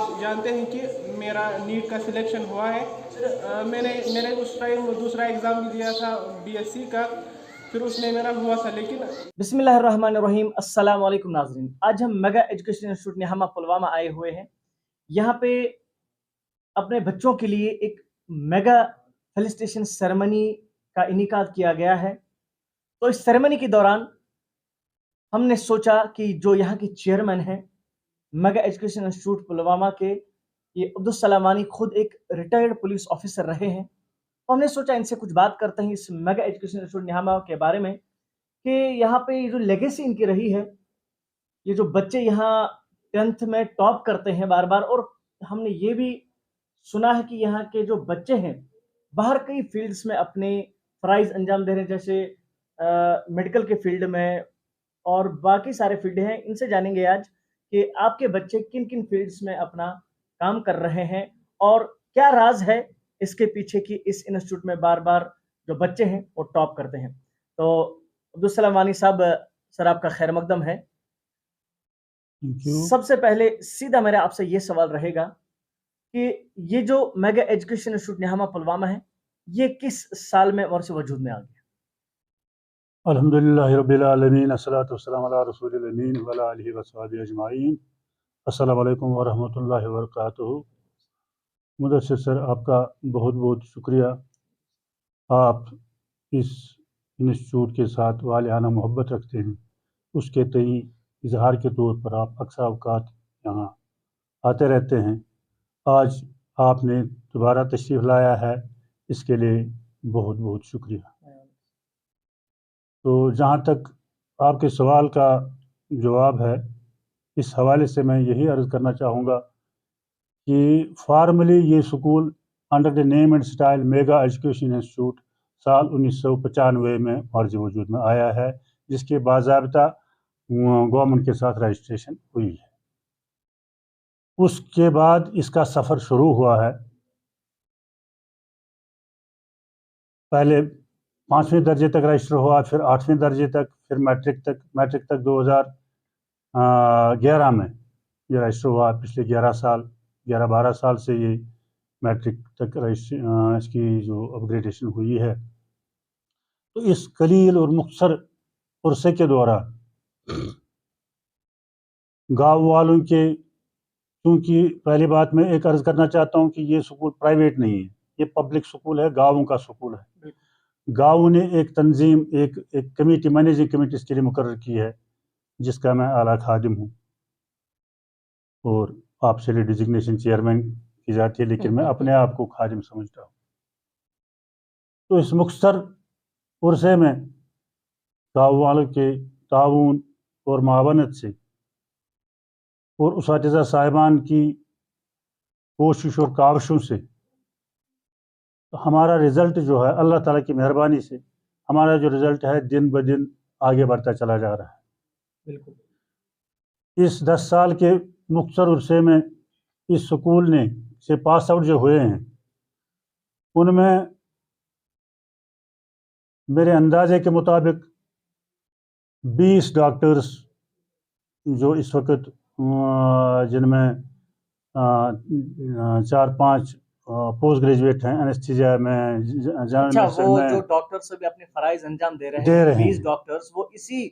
آپ جانتے ہیں کہ میرا نیٹ کا سلیکشن ہوا ہے. میں نے اس ٹائم دوسرا ایگزام بھی دیا تھا BSc کا, پھر اس میں میرا ہوا تھا. لیکن بسم اللہ الرحمن الرحیم. السلام علیکم ناظرین. آج ہم میگا ایجوکیشن انسٹیٹیوٹ نہامہ پلوامہ آئے ہوئے ہیں. یہاں پہ اپنے بچوں کے لیے ایک میگا فیلسٹیشن سیریمنی کا انعقاد کیا گیا ہے. تو اس سیریمنی کے دوران ہم نے سوچا کہ جو یہاں کے چیئرمین ہیں میگا ایجوکیشن انسٹیٹیوٹ پلوامہ کے, یہ عبدالسلام وانی خود ایک ریٹائرڈ پولیس آفیسر رہے ہیں. تو ہم نے سوچا ان سے کچھ بات کرتے ہیں اس میگا ایجوکیشن انسٹیٹیوٹ نہامہ کے بارے میں, کہ یہاں پہ جو لیگیسی ان کی رہی ہے, یہ جو بچے یہاں 10th میں ٹاپ کرتے ہیں بار بار, اور ہم نے یہ بھی سنا ہے کہ یہاں کے جو بچے ہیں باہر کئی فیلڈز میں اپنے فرائض انجام دے رہے ہیں, جیسے میڈیکل کے فیلڈ میں اور باقی سارے فیلڈ ہیں. ان سے جانیں گے آج کہ آپ کے بچے کن کن فیلڈز میں اپنا کام کر رہے ہیں اور کیا راز ہے اس کے پیچھے کی اس انسٹیٹیوٹ میں بار بار جو بچے ہیں وہ ٹاپ کرتے ہیں. تو عبدالسلام وانی صاحب, سر آپ کا خیر مقدم ہے. سب سے پہلے سیدھا میرا آپ سے یہ سوال رہے گا کہ یہ جو میگا ایجوکیشن انسٹیٹیوٹ نہامہ پلوامہ ہے یہ کس سال میں اور سے وجود میں آ گیا؟ الحمدللہ رب العالمین, الصلاۃ والسلام علی رسول الامین وعلی آلہ وصحبہ اجمعین. السلام علیکم ورحمۃ اللہ وبرکاتہ. مدثر سر, آپ کا بہت بہت شکریہ. آپ اس انسٹیٹیوٹ کے ساتھ والہانہ محبت رکھتے ہیں, اس کے تئیں اظہار کے طور پر آپ اکثر اوقات یہاں آتے رہتے ہیں. آج آپ نے دوبارہ تشریف لایا ہے, اس کے لیے بہت بہت شکریہ. تو جہاں تک آپ کے سوال کا جواب ہے, اس حوالے سے میں یہی عرض کرنا چاہوں گا کہ فارملی یہ school under the name and style mega education institute سال 1995 میں مرج وجود میں آیا ہے, جس کے باضابطہ گورنمنٹ کے ساتھ رجسٹریشن ہوئی ہے. اس کے بعد اس کا سفر شروع ہوا ہے. پہلے 5ویں درجے تک رجسٹر ہوا, پھر 8ویں درجے تک, پھر میٹرک تک 2011 میں یہ رجسٹر ہوا. پچھلے 11-12 سال سے یہ میٹرک تک اس کی جو اپ گریڈیشن ہوئی ہے. تو اس قلیل اور مختصر عرصے کے دوران گاؤں والوں کے, کیونکہ پہلی بات میں ایک عرض کرنا چاہتا ہوں کہ یہ سکول پرائیویٹ نہیں ہے, یہ پبلک سکول ہے, گاؤں کا سکول ہے. گاؤں نے ایک تنظیم, ایک کمیٹی, مینیجنگ کمیٹی اس کے لیے مقرر کی ہے, جس کا میں اعلیٰ خادم ہوں, اور آپ سے ڈیزگنیشن چیئرمین کی جاتی ہے, لیکن میں اپنے آپ کو خادم سمجھتا ہوں. تو اس مختصر عرصے میں گاؤں والوں کے تعاون اور معاونت سے اور اساتذہ صاحبان کی کوشش اور کاوشوں سے ہمارا رزلٹ جو ہے, اللہ تعالیٰ کی مہربانی سے ہمارا جو رزلٹ ہے دن بدن آگے بڑھتا چلا جا رہا ہے. بالکل. اس 10 سال کے مختصر عرصے میں اس سکول نے سے پاس آؤٹ جو ہوئے ہیں, ان میں میرے اندازے کے مطابق 20 ڈاکٹرز جو اس وقت جن میں 4-5 پوسٹ گریجویٹ ہیں انیستھیزیا میں, جنرل میڈیسن میں. جو ڈاکٹرز بھی اپنے فرائض انجام دے رہے ہیں 20 ڈاکٹرز وہ اسی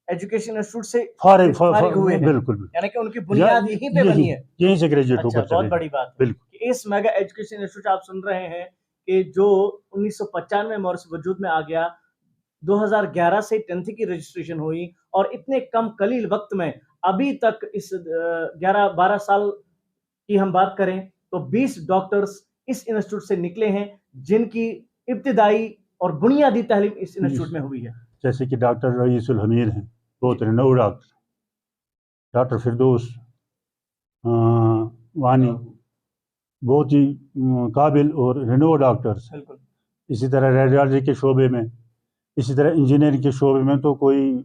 ایجوکیشن انسٹیٹیوٹ سے فارغ ہوئے ہیں. بالکل, یعنی کہ ان کی بنیاد یہیں پہ بنی ہے, یہیں سے گریجویٹ ہو کر چلے. بہت بڑی بات ہے کہ اس میگا ایجوکیشن انسٹیٹیوٹ آپ سن رہے ہیں کہ جو 1995 میں وجود میں آ گیا, 2011 سے 10th کی رجسٹریشن ہوئی, اور اتنے کم قلیل وقت میں ابھی تک اس 11-12 سال کی ہم بات کریں تو 20 ڈاکٹرز اس انسٹیٹیوٹ سے نکلے ہیں, جن کی ابتدائی اور بنیادی تعلیم اس انسٹیٹیوٹ میں ہوئی ہے. جیسے کہ ڈاکٹر رئیس الحمیر ہیں, بہت رینو ڈاکٹر. ڈاکٹر فردوس وانی, بہت ہی قابل اور رینو ڈاکٹرز. اسی طرح ریڈیالوجی کے شعبے میں, اسی طرح انجینئرنگ کے شعبے میں تو کوئی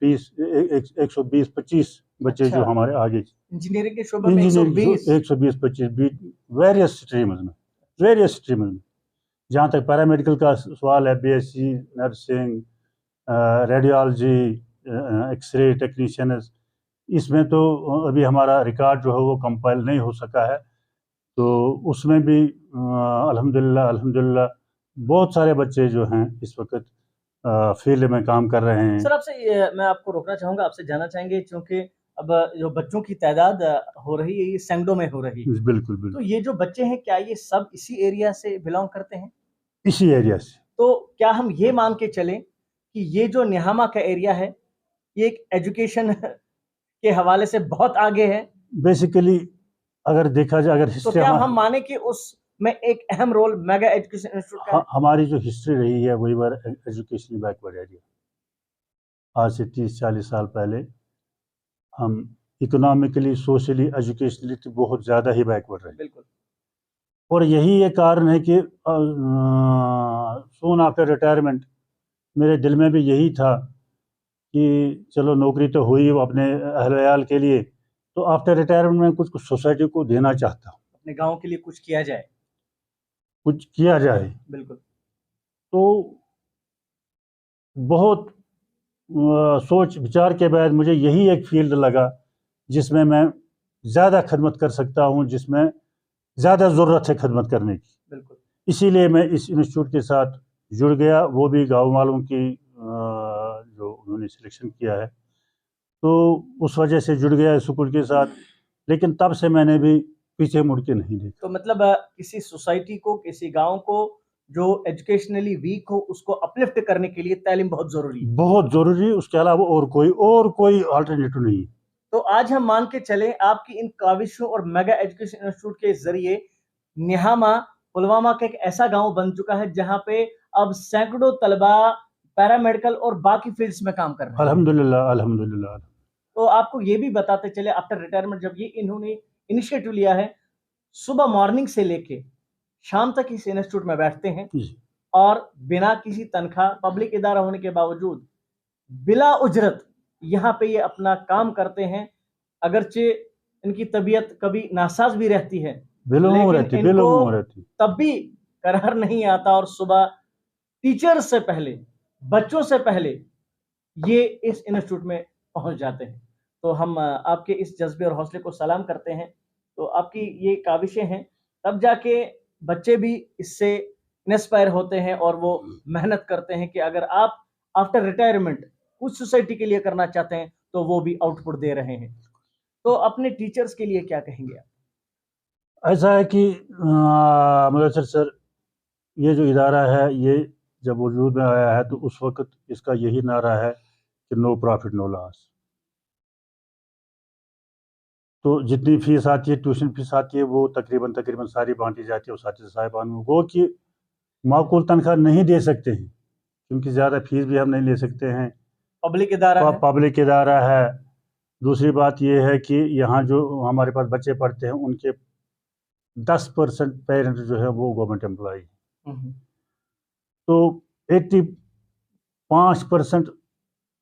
120-25 بچے جو ہمارے آگے, انجینئرنگ کے شعبے میں 120-25 ویریس اسٹریمز میں. جہاں تک پیرامیڈیکل کا سوال ہے, BSc nursing, radiology, X ray technicians, اس میں تو ابھی ہمارا ریکارڈ جو ہے وہ کمپائل نہیں ہو سکا ہے، تو اس میں بھی الحمدللہ بہت سارے بچے جو ہیں اس وقت فیلڈ میں کام کر رہے ہیں۔ سر آپ سے میں آپ کو روکنا چاہوں گا، آپ سے جاننا چاہیں گے چونکہ اب جو بچوں کی تعداد ہو رہی ہے یہ سینکڑوں میں ہو رہی ہے، بالکل تو بالکل یہ جو بچے ہیں کیا یہ سب اسی ایریا سے بلانگ کرتے ہیں؟ اسی ایریا سے۔ تو کیا ہم یہ مان کے چلیں کہ یہ جو نہامہ کا ایریا ہے یہ ایک ایجوکیشن کے حوالے سے بہت آگے ہے؟ بیسیکلی اگر دیکھا جائے، اگر تو ہسٹری کیا ہم مانیں کہ اس میں ایک اہم رول میگا ایجوکیشن انسٹیٹیوٹ کا ہے؟ ہماری جو ہسٹری رہی ہے وہی بار ایجوکیشنلی بیکورڈ ایریا، آج سے 30-40 سال پہلے ہم اکنامکلی، سوشلی، ایجوکیشنلی تو بہت زیادہ ہی بیکورڈ رہے، بالکل، اور یہی ایک کارن ہے کہ سون آفٹر ریٹائرمنٹ میرے دل میں بھی یہی تھا کہ چلو نوکری تو ہوئی اپنے اہل ویال کے لیے، تو آفٹر ریٹائرمنٹ میں کچھ سوسائٹی کو دینا چاہتا ہوں، اپنے گاؤں کے لیے کچھ کیا جائے۔ کچھ کیا جائے۔ بالکل، تو بہت سوچ بچار کے بعد مجھے یہی ایک فیلڈ لگا جس میں میں زیادہ خدمت کر سکتا ہوں، جس میں زیادہ ضرورت ہے خدمت کرنے کی، بالکل، اسی لیے میں اس انسٹیٹیوٹ کے ساتھ جڑ گیا، وہ بھی گاؤں والوں کی جو انہوں نے سلیکشن کیا ہے، تو اس وجہ سے جڑ گیا اسکول کے ساتھ، لیکن تب سے میں نے بھی پیچھے مڑ کے نہیں دیکھا۔ تو مطلب کسی سوسائٹی کو، کسی گاؤں کو جو ایجوکیشنلی ویک ہو اس کو اپلفٹ کرنے کے لیے تعلیم بہت ضروری ہے، بہت ضروری، اس کے علاوہ اور کوئی آلٹرنیٹو نہیں۔ تو آج ہم مان کے چلیں آپ کی ان کاوشوں اور میگا ایجوکیشن انسٹیٹیوٹ کے ذریعے نہامہ پلوامہ کا ایک ایسا گاؤں بن چکا ہے جہاں پہ اب سینکڑوں طلباء پیرامیڈیکل اور باقی فیلڈز میں کام کر رہے ہیں۔ الحمدللہ۔ تو آپ کو یہ بھی بتاتے چلے آفٹر ریٹائرمنٹ جب یہ انہوں نے انیشیٹو لیا ہے، صبح مارننگ سے لے کے شام تک اس انسٹیٹیوٹ میں بیٹھتے ہیں اور بنا کسی تنخواہ، پبلک ادارہ ہونے کے باوجود بلا اجرت یہاں پہ یہ اپنا کام کرتے ہیں، اگرچہ ان کی طبیعت کبھی ناساز بھی رہتی ہے لیکن ان کو تب بھی قرار نہیں آتا، اور صبح ٹیچر سے پہلے، بچوں سے پہلے یہ اس انسٹیٹیوٹ میں پہنچ جاتے ہیں۔ تو ہم آپ کے اس جذبے اور حوصلے کو سلام کرتے ہیں۔ تو آپ کی یہ کاوشیں ہیں تب جا کے بچے بھی اس سے انسپائر ہوتے ہیں اور وہ محنت کرتے ہیں کہ اگر آپ آفٹر ریٹائرمنٹ کچھ سوسائٹی کے لیے کرنا چاہتے ہیں تو وہ بھی آؤٹ پٹ دے رہے ہیں۔ تو اپنے ٹیچرز کے لیے کیا کہیں گے آپ؟ ایسا ہے کہ مدثر سر، یہ جو ادارہ ہے یہ جب وجود میں آیا ہے تو اس وقت اس کا یہی نعرہ ہے کہ نو پرافٹ نو لاس۔ تو جتنی فیس آتی ہے، ٹیوشن فیس آتی ہے، وہ تقریباً ساری بانٹی جاتی ہے اساتذہ صاحبان میں، وہ کہ معقول تنخواہ نہیں دے سکتے ہیں کیونکہ زیادہ فیس بھی ہم نہیں لے سکتے ہیں، پبلک ادارہ ہے۔ دوسری بات یہ ہے کہ یہاں جو ہمارے پاس بچے پڑھتے ہیں ان کے 10% پیرنٹ جو ہے وہ گورنمنٹ امپلائی ہیں، تو 85%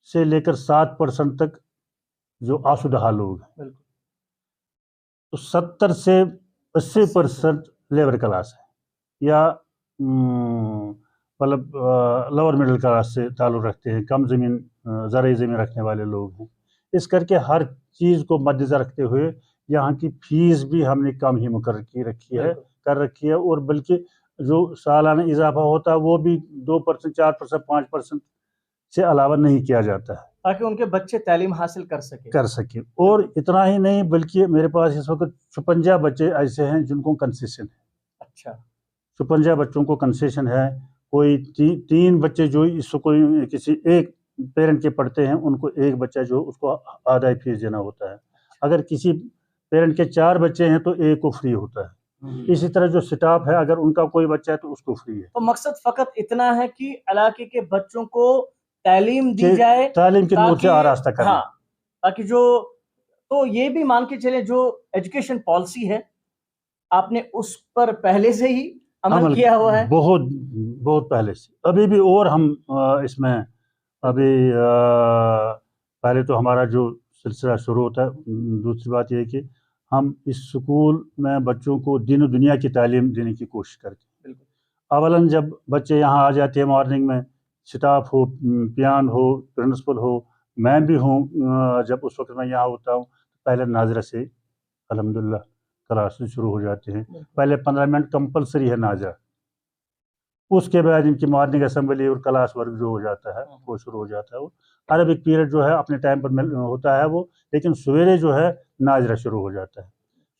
سے لے کر 7% تک جو آسودہ لوگ ہیں، تو 70 سے 80% لیبر کلاس ہے یا مطلب لوور مڈل کلاس سے تعلق رکھتے ہیں، کم زرعی زمین رکھنے والے لوگ ہیں۔ اس کر کے ہر چیز کو مد نظر رکھتے ہوئے یہاں کی فیس بھی ہم نے کم ہی مقرر کر رکھی ہے، اور بلکہ جو سالانہ اضافہ ہوتا ہے وہ بھی 2%، 4%، 5% سے علاوہ نہیں کیا جاتا ہے تاکہ ان کے بچے تعلیم حاصل کر سکیں۔ اور اتنا ہی نہیں بلکہ میرے پاس اس وقت 56 بچے ایسے ہیں جن کو کنسیشن ہے۔ اچھا، 56 بچوں کو کنسیشن ہے۔ کوئی 3 بچے جو اس کو کسی ایک پیرنٹ کے پڑھتے ہیں ان کو ایک بچہ جو اس کو آدھا فیس دینا ہوتا ہے، اگر کسی پیرنٹ کے 4 بچے ہیں تو ایک کو فری ہوتا ہے۔ اسی طرح جو سٹاف ہے اگر ان کا کوئی بچہ ہے تو اس کو فری ہے۔ تو مقصد فقط اتنا ہے کہ علاقے کے بچوں کو تعلیم دی جائے، تعلیم کے نور سے آراستہ کرنا۔ ہاں، تاکہ تو یہ بھی مان کے چلے جو ایجوکیشن پالیسی ہے آپ نے اس پر پہلے سے ہی عمل کیا ہوا ہے؟ بہت پہلے سے، ابھی بھی، اور ہم اس میں ابھی پہلے تو ہمارا جو سلسلہ شروع ہوتا ہے، دوسری بات یہ ہے کہ ہم اس سکول میں بچوں کو دین و دنیا کی تعلیم دینے کی کوشش کرتے ہیں۔ اولاً جب بچے یہاں آ جاتے ہیں مارننگ میں، سٹاف ہو، پیان ہو، پرنسپل ہو، میں بھی ہوں جب اس وقت میں یہاں ہوتا ہوں پہلے ناظرہ سے الحمدللہ کلاسز شروع ہو جاتے ہیں. پہلے 15 منٹ کمپلسری ہے ناظرہ, اس کے بعد ان کی مارننگ اسمبلی اور کلاس ورک جو ہو جاتا ہے وہ شروع ہو جاتا ہے. وہ عربک پیریڈ جو ہے اپنے ٹائم پر ہوتا ہے وہ, لیکن سویرے جو ہے ناظرہ شروع ہو جاتا ہے.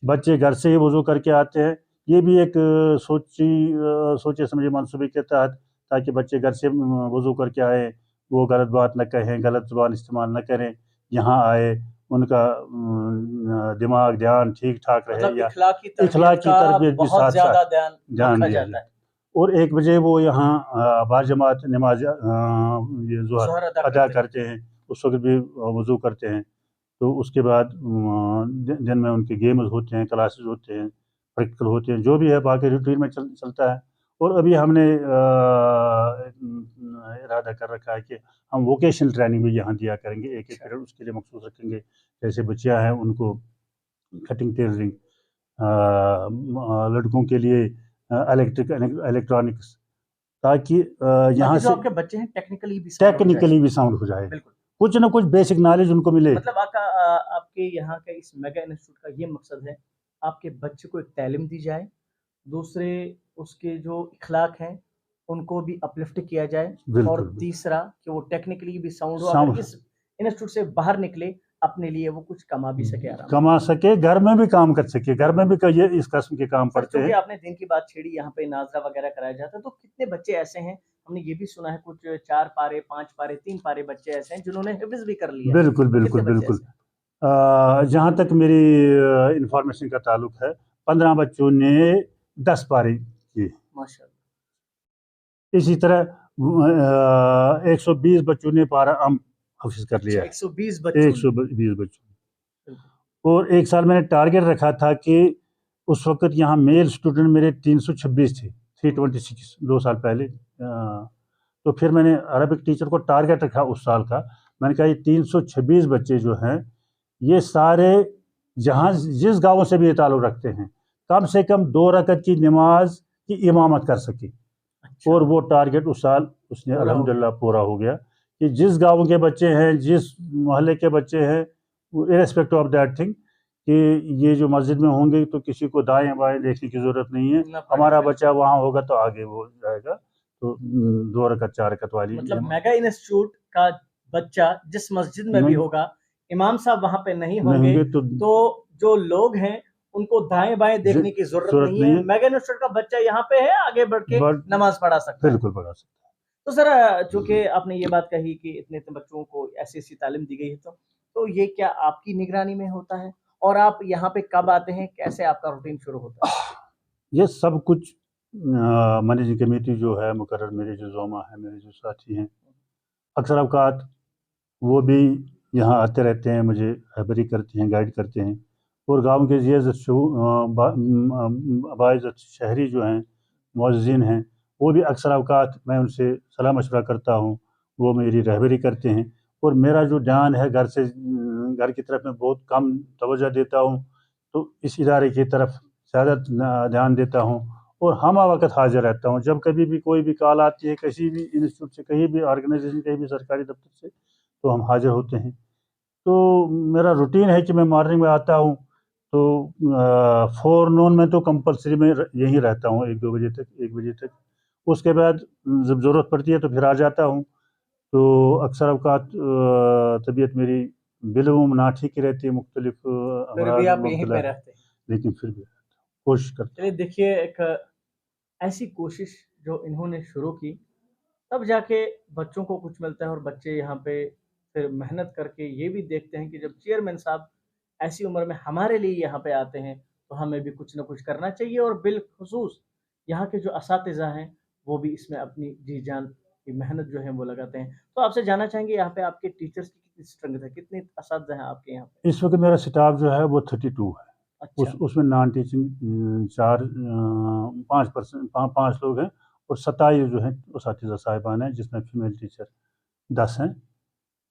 بچے گھر سے ہی وضو کر کے آتے ہیں. یہ بھی ایک سوچے سمجھے منصوبے کے تحت, تاکہ بچے گھر سے وضو کر کے آئیں, وہ غلط بات نہ کہیں, غلط زبان استعمال نہ کریں, یہاں آئے ان کا دماغ دھیان ٹھیک ٹھاک رہے. مطلب یا اخلاقی تربیت بھی بہت زیادہ دھیان دیا جائے. اور 1 بجے وہ یہاں باجماعت نماز یہ ظہر ادا کرتے ہیں, اس وقت بھی وضو کرتے ہیں. تو اس کے بعد دن میں ان کے گیمز ہوتے ہیں, کلاسز ہوتے ہیں, پریکٹیکل ہوتے ہیں, جو بھی ہے باقی روٹین میں چلتا ہے. اور ابھی ہم نے ارادہ کر رکھا ہے کہ ہم ووکیشنل ٹریننگ بھی یہاں دیا کریں گے, ایک پیریڈ اس کے لیے مخصوص رکھیں گے. جیسے بچیاں ہیں ان کو کٹنگ ٹیلرنگ, لڑکوں کے لیے الیکٹرانکس, تاکہ یہاں سے آپ کے بچے ہیں ٹیکنیکلی بھی ساؤنڈ ہو جائے, کچھ نہ کچھ بیسک نالج ان کو ملے. مطلب آپ کے یہاں کا اس میگا انسٹیٹیوٹ کا یہ مقصد ہے آپ کے بچے کو ایک تعلیم دی جائے, دوسرے اس کے جو اخلاق ہیں ان کو بھی اپلفٹ کیا جائے, اور تیسرا کہ وہ ٹیکنیکلی بھی ساؤنڈ ہو, اگر اس انسٹیٹیوٹ سے باہر نکلے اپنے لیے وہ کچھ کما بھی سکے, کما سکے, گھر میں بھی کام کر سکے. گھر میں بھی یہ اس قسم کے کام پڑتے ہیں. آپ نے دن کی بات چھیڑی, یہاں پہ ناظرہ وغیرہ کرایا جاتا ہے, تو کتنے بچے ایسے ہیں, ہم نے یہ بھی سنا ہے کچھ 4 پارے 5 پارے 3 پارے بچے ایسے ہیں جنہوں نے حفظ بھی کر لیا؟ بالکل. جہاں تک میری انفارمیشن کا تعلق ہے 15 بچوں نے 10 پارے کیے ماشاء اللہ. اسی طرح 120 بچوں نے پارا حفظ کر لیا. 120 بچوں. اور ایک سال میں نے ٹارگیٹ رکھا تھا کہ اس وقت یہاں میل اسٹوڈنٹ میرے 326 تھے, 326 2 سال پہلے. تو پھر میں نے عربک ٹیچر کو ٹارگیٹ رکھا اس سال کا, میں نے کہا یہ 326 بچے جو ہیں یہ سارے جہاں جس گاؤں سے بھی یہ تعلق رکھتے ہیں کم سے کم 2 رکعت کی نماز کی امامت کر سکے. اور وہ ٹارگیٹ اس سال اس نے الحمدللہ پورا ہو گیا, کہ جس گاؤں کے بچے ہیں, جس محلے کے بچے ہیں, ارسپیکٹ آف دیٹ تھنگ, کہ یہ جو مسجد میں ہوں گے تو کسی کو دائیں بائیں دیکھنے کی ضرورت نہیں ہے, ہمارا بچہ وہاں ہوگا تو آگے وہ جائے گا. تو 2 رکعت 4 رکعت والی, مطلب میگا انسٹیٹیوٹ کا بچہ جس مسجد میں بھی ہوگا, امام صاحب وہاں پہ نہیں ہوں گے تو جو لوگ ہیں ان کو دائیں بائیں دیکھنے کی ضرورت نہیں ہے. میگا انسٹیٹیوٹ کا بچہ یہاں پہ ہے, آگے بڑھ کے نماز پڑھا سکتا ہے. بالکل پڑھا سکتا ہے. تو سر چونکہ آپ نے یہ بات کہی کہ اتنے بچوں کو ایسی تعلیم دی گئی ہے, تو یہ کیا آپ کی نگرانی میں ہوتا ہے, اور آپ یہاں پہ کب آتے ہیں, کیسے آپ کا روٹین شروع ہوتا ہے؟ یہ سب کچھ مینیجنگ کمیٹی جو ہے مقرر, میرے جو زوما ہیں, میرے جو ساتھی ہیں, اکثر اوقات وہ بھی یہاں آتے رہتے ہیں, مجھے رہبری کرتے ہیں, گائیڈ کرتے ہیں. اور گاؤں کے باعزت شہری جو ہیں, معززین ہیں, وہ بھی اکثر اوقات میں ان سے صلاح مشورہ کرتا ہوں, وہ میری رہبری کرتے ہیں. اور میرا جو دھیان ہے گھر کی طرف میں بہت کم توجہ دیتا ہوں, تو اس ادارے کی طرف زیادہ دھیان دیتا ہوں. اور ہمہ وقت حاضر رہتا ہوں, جب کبھی بھی کوئی بھی کال آتی ہے کسی بھی انسٹیٹیوٹ سے, کہیں بھی آرگنائزیشن, کہیں بھی سرکاری دفتر سے, تو ہم حاضر ہوتے ہیں. تو میرا روٹین ہے کہ میں مارننگ میں آتا ہوں تو فورنون میں تو کمپلسری میں یہیں رہتا ہوں 1-2 بجے تک, 1 بجے تک. اس کے بعد جب ضرورت پڑتی ہے تو پھر آ جاتا ہوں. تو اکثر اوقات طبیعت میری بالعموم نہ ٹھیک ہی رہتی ہے, مختلف لیکن پھر بھی کوشش کرتا ہوں. دیکھیے ایک ایسی کوشش جو انہوں نے شروع کی, تب جا کے بچوں کو کچھ ملتا ہے, اور بچے یہاں پہ پھر محنت کر کے یہ بھی دیکھتے ہیں کہ جب چیئرمین صاحب ایسی عمر میں ہمارے لیے یہاں پہ آتے ہیں تو ہمیں بھی کچھ نہ کچھ کرنا چاہیے. اور بالخصوص یہاں کے جو اساتذہ ہیں وہ بھی اس میں اپنی جی جان کی محنت جو ہے وہ لگاتے ہیں. تو آپ سے جاننا چاہیں گے یہاں پہ آپ کے ٹیچرز کی کتنی اسٹرنگتھ ہے, کتنے اساتذہ ہیں آپ کے یہاں پہ؟ اس وقت میرا سٹاف جو ہے وہ 32 ہے. اس میں نان ٹیچنگ 5 لوگ ہیں, اور 27 جو ہیں اساتذہ صاحبان ہیں, جس میں فیمیل ٹیچر 10 ہیں.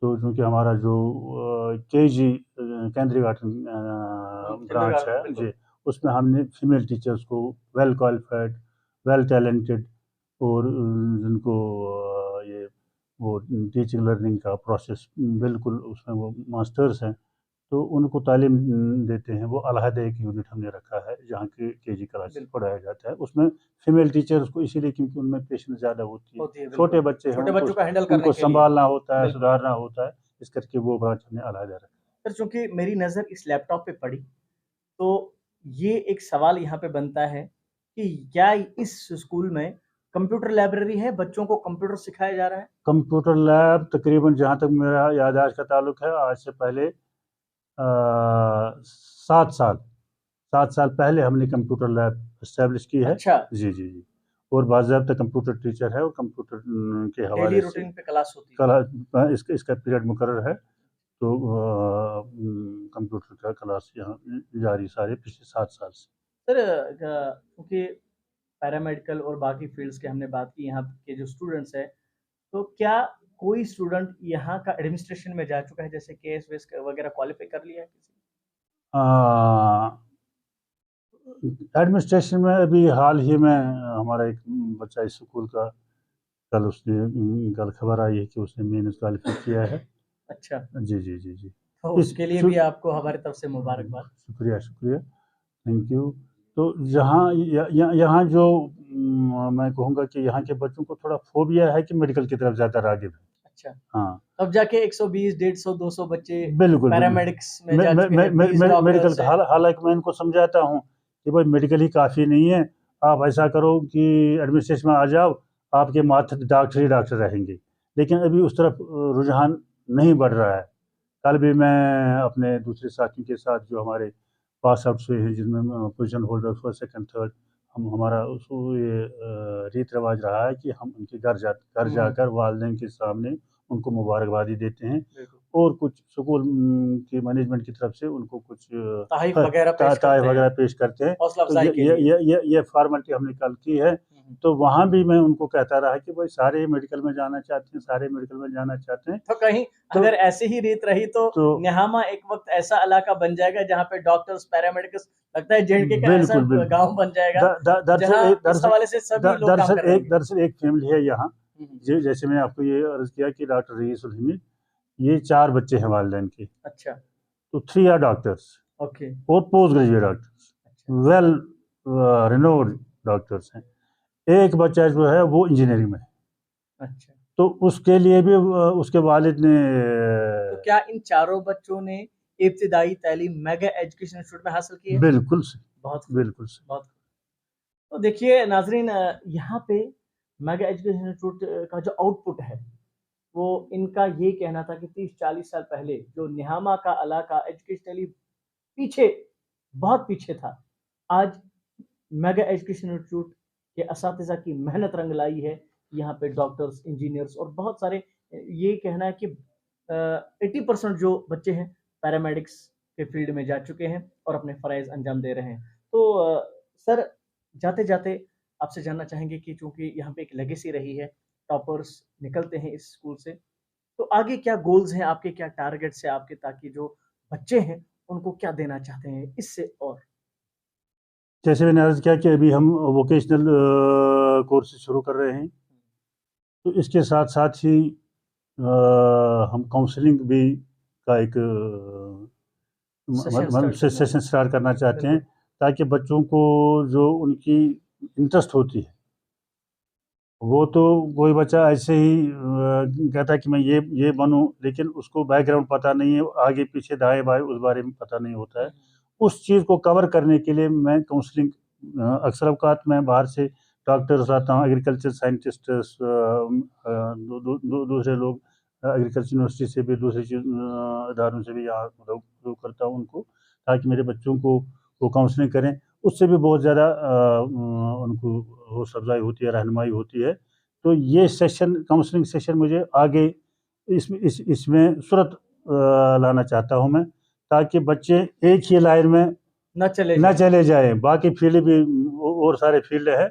تو چونکہ ہمارا جو کے جی کینڈری گارڈن برانچ ہے جی, اس میں ہم نے فیمیل ٹیچرس کو ویل کوالیفائڈ, ویل ٹیلنٹڈ, اور جن کو یہ وہ ٹیچنگ لرننگ کا پروسیس بالکل اس میں وہ ماسٹرز ہیں، تو ان کو تعلیم دیتے ہیں. وہ علیحدہ ایک یونٹ ہم نے رکھا ہے جہاں کے جی کلاس پڑھایا جاتا ہے. اس میں فیمیل ٹیچرز کو اسی لیے کیونکہ ان میں پیشنس زیادہ ہوتی ہے، چھوٹے بچے ہیں، چھوٹے بچوں کا ہینڈل ان کرنے کو کے لیے. سنبھالنا ہوتا ہے، بالکل. سدھارنا ہوتا ہے، اس کر کے وہ برانچ ہم نے علیحدہ رکھا. سر چونکہ میری نظر اس لیپ ٹاپ پہ پڑی تو یہ ایک سوال یہاں پہ بنتا ہے کہ کیا اس اسکول میں کمپیوٹر لائبریری ہے، بچوں کو کمپیوٹر سکھایا جا رہا ہے؟ کمپیوٹر لیب تقریباً جہاں تک میرا یادداشت کا تعلق ہے آج سے پہلے 7 سال پہلے ہم نے کمپیوٹر لیب اسٹیبلش کی ہے. اچھا. جی جی جی. اور باضابطہ کمپیوٹر ٹیچر ہے اور کمپیوٹر کے حوالے ڈیلی سے روٹین پہ کلاس ہوتی ہے. اس کا پیریڈ مقرر ہے. تو کمپیوٹر کا کلاس یہاں جاری سارے پچھلے 7 سال سے. سر کیونکہ پیرامیڈیکل اور باقی فیلڈز کے ہم نے بات کی، یہاں کے جو اسٹوڈنٹس ہیں تو کیا کوئی اسٹوڈنٹ یہاں کا ایڈمنسٹریشن میں جا چکا ہے، جیسے کیس ویس وغیرہ کوالیفائی کر لیا ہے کسی؟ ایڈمنسٹریشن میں ابھی حال ہی میں ہمارا ایک بچہ اس اسکول کا کل خبر آئی ہے کہ اس نے مینس کوالیفائی کیا ہے. اچھا. جی جی جی جی. تو اس کے لیے بھی آپ کو ہماری طرف سے مبارکباد. شکریہ شکریہ، تھینک یو. تو یہاں جو میں کہوں گا کہ یہاں کے بچوں کو تھوڑا فوبیا ہے کہ میڈیکل کی طرف زیادہ راغب ہے. اچھا. ہاں. تب جا کے 120 150 200 بچے بالکل پیرامیڈکس میں جا چکے ہیں. میڈیکل کا حالانکہ میں ان کو سمجھاتا ہوں کہ بھائی میڈیکل ہی کافی نہیں ہے، آپ ایسا کرو کہ ایڈمنسٹریشن میں آ جاؤ، آپ کے ماتحت ڈاکٹر ہی ڈاکٹر رہیں گے. لیکن ابھی اس طرف رجحان نہیں بڑھ رہا ہے. کل بھی میں اپنے دوسرے ساتھیوں کے ساتھ جو ہمارے پاس آؤٹس ہوئے ہیں، جن میں position holder first second third, ہمارا یہ ریت رواج رہا ہے کہ ہم ان کے گھر جا کر والدین کے سامنے ان کو مبارکبادی دیتے ہیں اور کچھ اسکول کی مینجمنٹ کی طرف سے ان کو کچھ تحائف وغیرہ پیش کرتے ہیں. حوصلہ یہ فارمیلٹی ہم نے کل کی ہے. تو وہاں بھی میں ان کو کہتا رہا کہ بھائی سارے میڈیکل میں جانا چاہتے ہیں، سارے میڈیکل میں جانا چاہتے ہیں. تو کہیں اگر ایسے ہی ریت رہی تو نہاما ایک وقت ایسا علاقہ بن جائے گا جہاں پہ ڈاکٹرز پیرامیڈکس لگتا ہے JNK کا ایسا گاؤں بن جائے گا جہاں اس حوالے سے سبھی لوگ کام کر رہے ہیں. دراصل ایک فیملی ہے یہاں، جیسے میں نے آپ کو یہ عرض کیا کہ ڈاکٹر رئیس الحمید، یہ 4 بچے ہیں والدین کے. اچھا. تو 3 آر ڈاکٹرس اور post graduate doctors, well renowned doctors ہیں. ایک بچہ جو ہے وہ انجینئرنگ میں. اچھا. تو اس کے لیے بھی اس کے والد نے. تو کیا ان چاروں بچوں نے ابتدائی تعلیم میگا ایجوکیشن انسٹیٹیوٹ میں حاصل کی ہے؟ بالکل سے. بہت بالکل سے. بہت. تو دیکھیے ناظرین، یہاں پہ میگا ایجوکیشن انسٹیٹیوٹ کا جو آؤٹ پٹ ہے وہ ان کا یہ کہنا تھا کہ 30-40 سال پہلے جو نہاما کا علاقہ ایجوکیشنلی پیچھے، بہت پیچھے تھا، آج میگا ایجوکیشن انسٹیٹیوٹ کے اساتذہ کی محنت رنگ لائی ہے. یہاں پہ ڈاکٹرز، انجینئرز اور بہت سارے، یہ کہنا ہے کہ 80% جو بچے ہیں پیرامیڈکس کے فیلڈ میں جا چکے ہیں اور اپنے فرائض انجام دے رہے ہیں. تو سر جاتے جاتے آپ سے جاننا چاہیں گے کہ چونکہ یہاں پہ ایک لیگیسی رہی ہے، ٹاپرز نکلتے ہیں اس اسکول سے، تو آگے کیا گولز ہیں آپ کے، کیا ٹارگیٹس ہیں آپ کے، تاکہ جو بچے ہیں ان کو کیا دینا چاہتے ہیں اس سے؟ اور جیسے میں نے عرض کیا کہ ابھی ہم ووکیشنل کورسز شروع کر رہے ہیں، تو اس کے ساتھ ساتھ ہی ہم کاؤنسلنگ بھی کا ایک سیشن سٹارٹ کرنا چاہتے ہیں، تاکہ بچوں کو جو ان کی انٹرسٹ ہوتی ہے، وہ تو کوئی بچہ ایسے ہی کہتا ہے کہ میں یہ بنوں، لیکن اس کو بیک گراؤنڈ پتہ نہیں ہے، آگے پیچھے دائیں بائیں اس بارے میں پتہ نہیں ہوتا ہے. اس چیز کو کور کرنے کے لیے میں کاؤنسلنگ، اکثر اوقات میں باہر سے ڈاکٹرز آتا ہوں، ایگریکلچر سائنٹسٹس، دوسرے لوگ ایگریکلچر یونیورسٹی سے بھی، دوسرے اداروں سے بھی یہاں کرتا ہوں ان کو، تاکہ میرے بچوں کو وہ کاؤنسلنگ کریں. اس سے بھی بہت زیادہ ان کو حوصلہ افزائی ہوتی ہے، رہنمائی ہوتی ہے. تو یہ سیشن، کاؤنسلنگ سیشن، مجھے آگے اس میں صورت لانا چاہتا ہوں میں، تاکہ بچے ایک ہی لائن میں نہ چلے جائیں، باقی فیلڈ بھی اور سارے فیلڈ ہے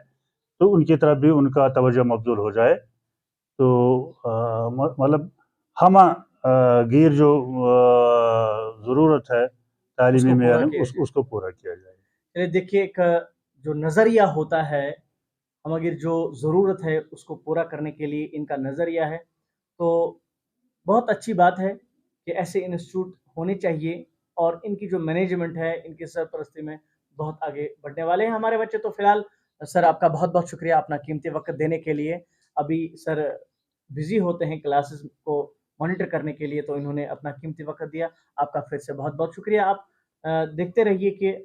تو ان کی طرف بھی ان کا توجہ مبذول ہو جائے. تو مطلب ہمہ گیر جو ضرورت ہے تعلیمی معیار، اس کو پورا کیا جائے. دیکھیے ایک جو نظریہ ہوتا ہے، ہم اگر جو ضرورت ہے اس کو پورا کرنے کے لیے ان کا نظریہ ہے، تو بہت اچھی بات ہے کہ ایسے انسٹیٹیوٹ ہونے چاہیے اور ان کی جو مینجمنٹ ہے ان کی سرپرستی میں بہت آگے بڑھنے والے ہیں ہمارے بچے. تو فی الحال سر آپ کا بہت بہت شکریہ اپنا قیمتی وقت دینے کے لیے. ابھی سر بزی ہوتے ہیں کلاسز کو مانیٹر کرنے کے لیے، تو انہوں نے اپنا قیمتی وقت دیا. آپ کا پھر سے بہت بہت شکریہ. آپ دیکھتے رہیے کہ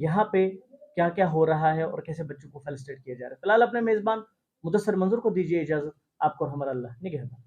یہاں پہ کیا کیا ہو رہا ہے اور کیسے بچوں کو فیلسٹیٹ کیا جا رہا ہے. فی الحال اپنے میزبان مدثر منظور کو دیجیے اجازت. آپ کو رحمت اللہ نگہبان.